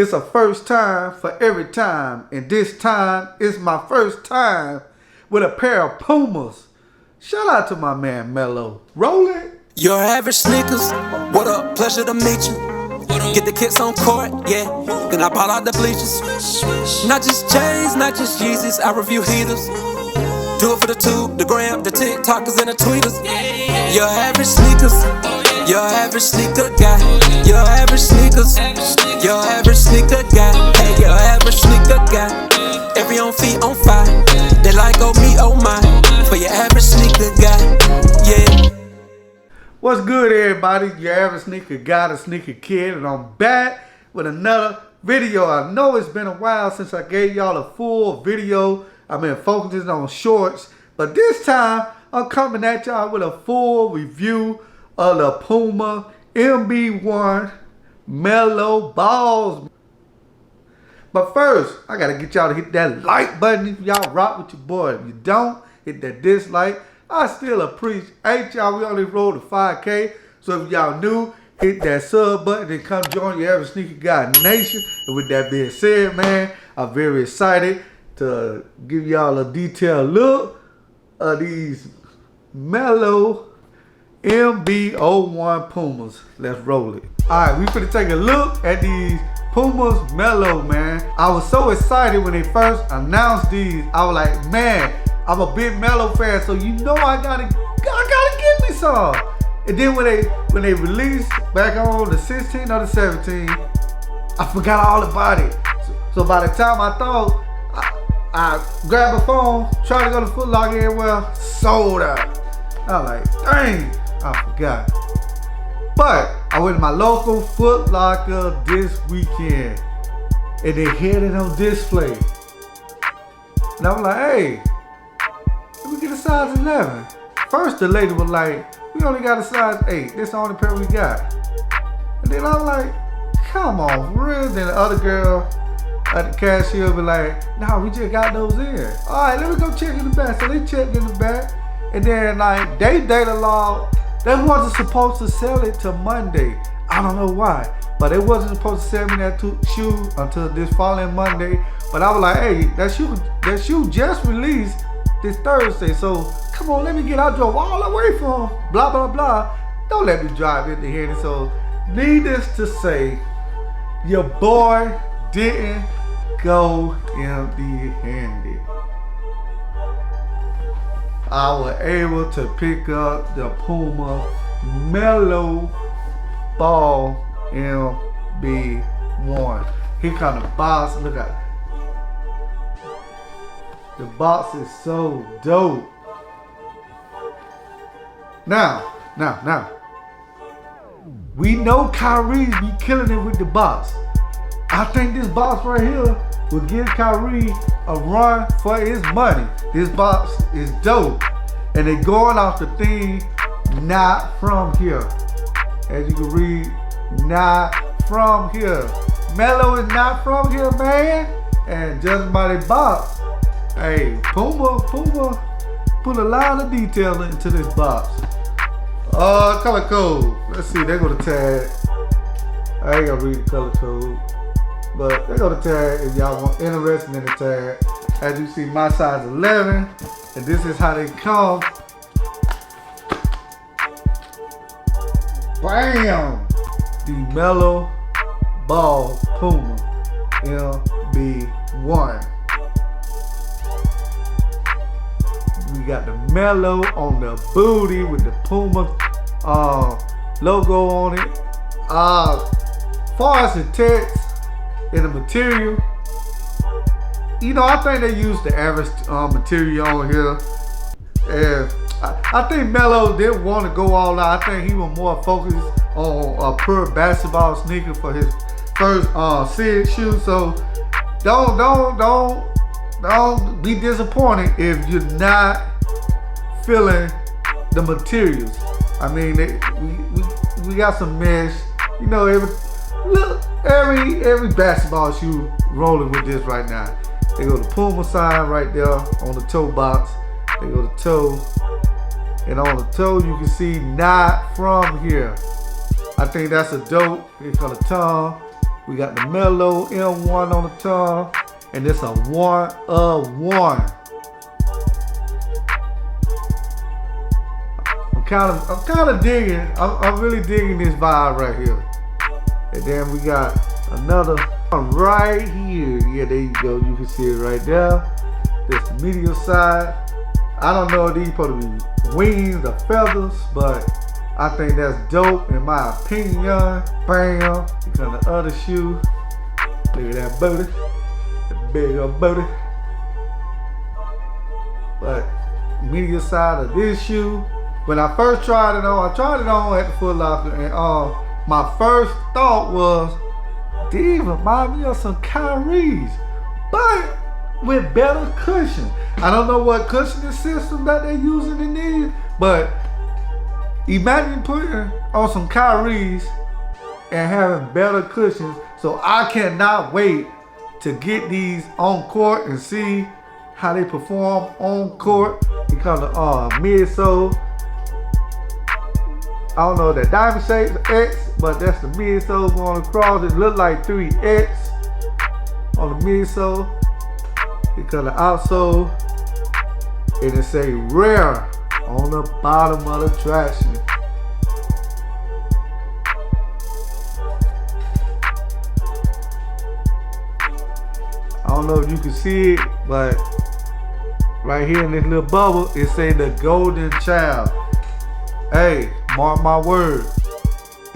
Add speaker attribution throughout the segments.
Speaker 1: It's a first time for every time, and this time is my first time with a pair of Pumas. Shout out to my man Melo. Roll it.
Speaker 2: UrAvg'Snkrs, what up? Pleasure to meet you. Get the kicks on court, yeah. Then I ball out the bleachers. Not just J's, not just Yeezys. I review heaters. Do it for the tube, the gram, the TikTokers, and the tweeters. UrAvg'Snkrs. Your average sneaker guy, your average sneakers, your average sneaker guy, hey, your average sneaker guy. Every on feet on fire, they like oh me, oh my, for your average sneaker guy, yeah.
Speaker 1: What's good, everybody? Your average sneaker guy, the sneaker kid, and I'm back with another video. I know it's been a while since I gave y'all a full video. I've been focusing on shorts, but this time I'm coming at y'all with a full review of the Puma MB01 Melo balls. But first, I gotta get y'all to hit that like button if y'all rock with your boy. If you don't, hit that dislike. I still appreciate y'all. We only rolled to 5K. So if y'all new, hit that sub button and come join your Average Sneaker Guy Nation. And with that being said, man, I'm very excited to give y'all a detailed look of these Melo MB01 Pumas. Let's roll it. Alright, we finna take a look at these Pumas Melo, man. I was so excited when they first announced these. I was like, man, I'm a big Melo fan, so you know I gotta get me some. And then when they released back on the 16th or the 17th, I forgot all about it. So by the time I thought, I grabbed a phone, tried to go to Foot Locker, and well, sold out. I was like, dang, I forgot. But I went to my local Foot Locker this weekend, and they had it on display. And I was like, hey, let me get a size 11. First, the lady was like, we only got a size 8. This the only pair we got. And then I was like, come on, for real? Then the other girl at the cashier be like, nah, we just got those in. All right, let me go check in the back. So they checked in the back. And then like they data log, they wasn't supposed to sell it till Monday. I don't know why, but they wasn't supposed to sell me that shoe until this following Monday. But I was like, hey, that shoe just released this Thursday. So come on, let me get out. I drove all the way from blah blah blah. Don't let me drive empty-handed. So needless to say, your boy didn't go empty-handed. I was able to pick up the Puma Melo Ball MB01. Here come the box. Look at it. The box is so dope. Now. We know Kyrie be killing it with the box. I think this box right here will give Kyrie a run for his money. This box is dope. And they going off the theme, not from here. As you can read, not from here. Melo is not from here, man. And judging by the box, hey, Puma put a lot of detail into this box. Color code. Let's see, they go to tag. I ain't gonna read the color code. But they go to tag if y'all want interested in the tag. As you see, my size 11, and this is how they come. Bam! The Melo Ball Puma MB01. We got the Melo on the booty with the Puma logo on it. Far as the text and the material, you know, I think they used the average material on here. And I think Melo didn't want to go all out. I think he was more focused on a pure basketball sneaker for his first Cir shoe. So don't be disappointed if you're not feeling the materials. I mean, we got some mesh. You know, every basketball shoe rolling with this right now. They go to Puma sign right there on the toe box. They go to toe. And on the toe you can see not from here. I think that's a dope. Here comes the tongue We got the LaMelo M1 on the tongue, and it's a 1 of 1. I'm kind of digging. I'm really digging this vibe right here. And then we got another one right here. Yeah, there you go. You can see it right there. This the medium side. I don't know if these supposed to be wings or feathers, but I think that's dope in my opinion. Bam. Here comes the other shoe. Look at that booty. The big old booty. But medium side of this shoe. When I first tried it on, I tried it on at the Foot Locker, and my first thought was, these remind me of some Kyrie's, but with better cushion. I don't know what cushioning system that they're using in these, but imagine putting on some Kyrie's and having better cushions. So I cannot wait to get these on court and see how they perform on court. Because of midsole. I don't know that diamond shape X, but that's the midsole going across. It look like 3X on the midsole. Because the outsole, and it say rare on the bottom of the traction. I don't know if you can see it, but right here in this little bubble, it say the golden child. Hey, mark my word.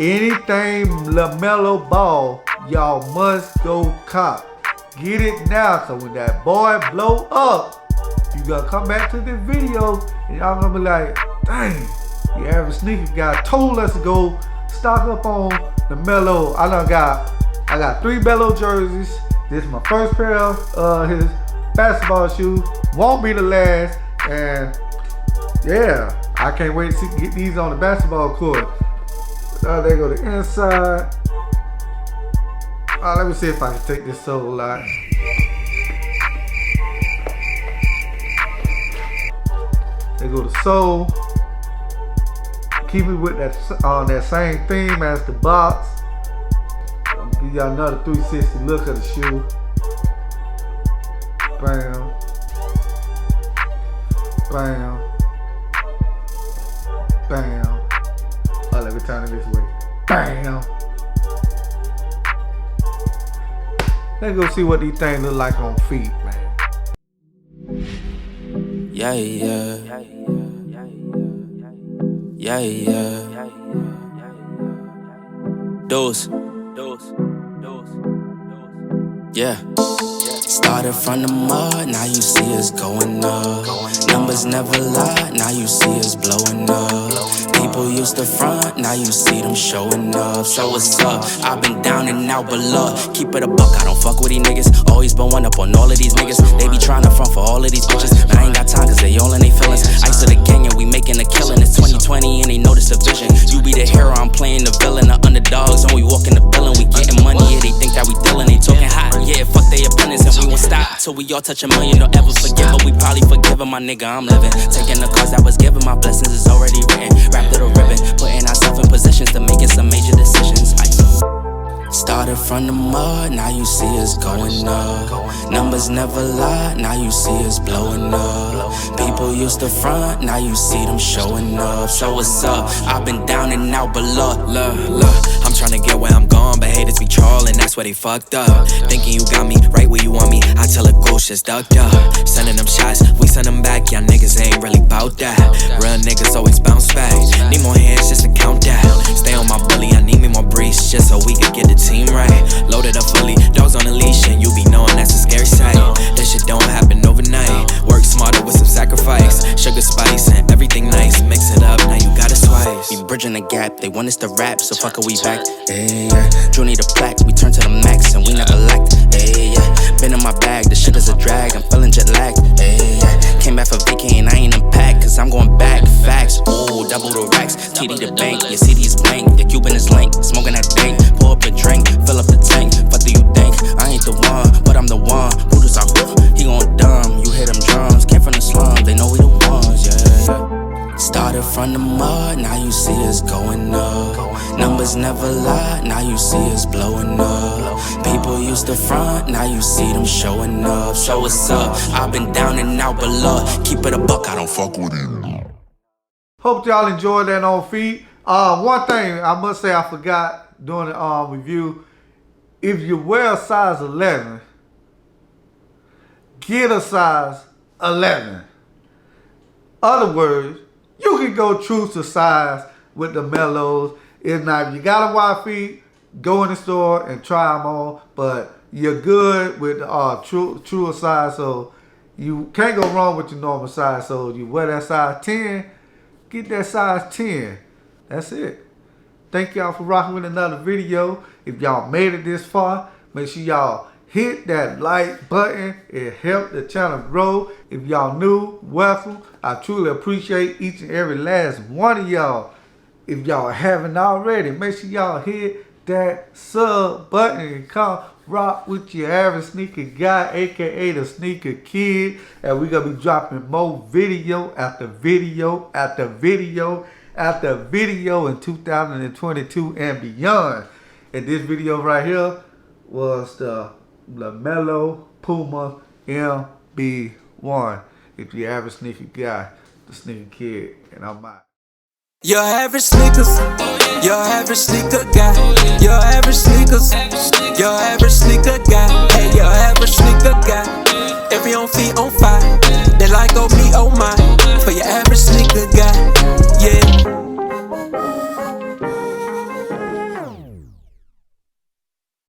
Speaker 1: Anything LaMelo Ball, y'all must go cop. Get it now, cause when that boy blow up, you gotta come back to this video and y'all gonna be like, dang, the average sneaker guy told us to go stock up on the LaMelo. I got 3 LaMelo jerseys. This is my first pair of his basketball shoes. Won't be the last, and yeah, I can't wait to get these on the basketball court. They go the inside. Let me see if I can take this sole out. They go the sole. Keep it with that same theme as the box. I'm gonna give y'all another 360 look at the shoe. Bam. Bam. Bam. Let me turn it this way. Bam. Let's go see what these things look like on feet, man.
Speaker 2: Yeah, yeah. Yeah, yeah. Those. Yeah. Started from the mud, now you see us going up. Numbers never lie, now you see us blowing up. People used to front, now you see them showing up. So what's up? I've been down and out below. Keep it a buck, I don't fuck with these niggas. Always been one up on all of these niggas. They be trying to front for all of these bitches, but I ain't got time cause they all in they feelings. Ice to the gang and we making a killing. It's 2020 and they notice a vision. You be the hero, I'm playing the villain. The underdogs and we walk in the building. We getting money, yeah, they think that we dealing. They talking hot, yeah, fuck they opponents. And we won't stop till we all touch a million. Don't ever forget, but we probably forgive my nigga, I'm living. Taking the cards that was given, my blessings is already written. Wrapped little ribbon, putting ourselves in positions to making some major decisions. Started from the mud, now you see us going up. Numbers never lie, now you see us blowing up. People used to front, now you see them showing up. So what's up? I've been down and out below. Look, I'm trying to get where I'm going, but haters be trolling, that's where they fucked up. Thinking you got me right where you want me, I tell a ghost just ducked up. Sending them shots, we send them back, y'all niggas ain't really bout that. Real niggas always bounce back, need more hands just to count that. Stay on my bully, I need me more breeze, just so we can get the team right. Loaded up fully, dogs on a leash, and you be knowing that's a scary sight. That shit don't happen overnight. Work smarter with some sacrifice. Sugar spice and everything nice. Mix it up, now you gotta slice. We bridging the gap, they want us to rap, so fuck it, we back. Yeah. Drew need a plaque, we turn to the max, and we never lacked. Yeah. Been in my bag, the shit is a drag, I'm feeling jet lagged. Yeah. Came back for vacation, and I ain't unpacked, cause I'm going back. Facts, ooh, double the racks. TD the bank, your CD's blank. The Cuban is link, smoking that dank. Pour up a drink, fill up the tank. What do you think? I ain't the one, but I'm the one. Brutus out, he gon' dumb. You hear them drums, came from the slums, they know we the ones, yeah. Started from the mud, now you see us going up. Numbers never lie, now you see us blowing up. used to front, now you see them showing up. So what's up? I've been down and out, but love, keep it a buck, I don't fuck with it.
Speaker 1: Hope y'all enjoyed that on feet. One thing I must say I forgot during the review, if you wear a size 11, get a size 11. Other words, you can go true to size with the Melos. If not, if you got a wide feet, go in the store and try them on. But you're good with truer size, so you can't go wrong with your normal size. So you wear that size 10, get that size 10. That's it. Thank y'all for rocking with another video. If y'all made it this far, make sure y'all hit that like button. It helped the channel grow. If y'all new, welcome. I truly appreciate each and every last one of y'all. If y'all haven't already, make sure y'all hit that sub button and come rock with your average sneaker guy, aka the Sneaker Kid. And we're gonna be dropping more video after video after video after video in 2022 and beyond. And this video right here was the LaMelo PUMA MB01. If you average sneaker guy, the Sneaker Kid, and I'm out.
Speaker 2: Your average sneakers, your average sneaker guy, your average sneakers, your average sneaker guy, hey, your average sneaker guy. Every on feet on fire, they like old me.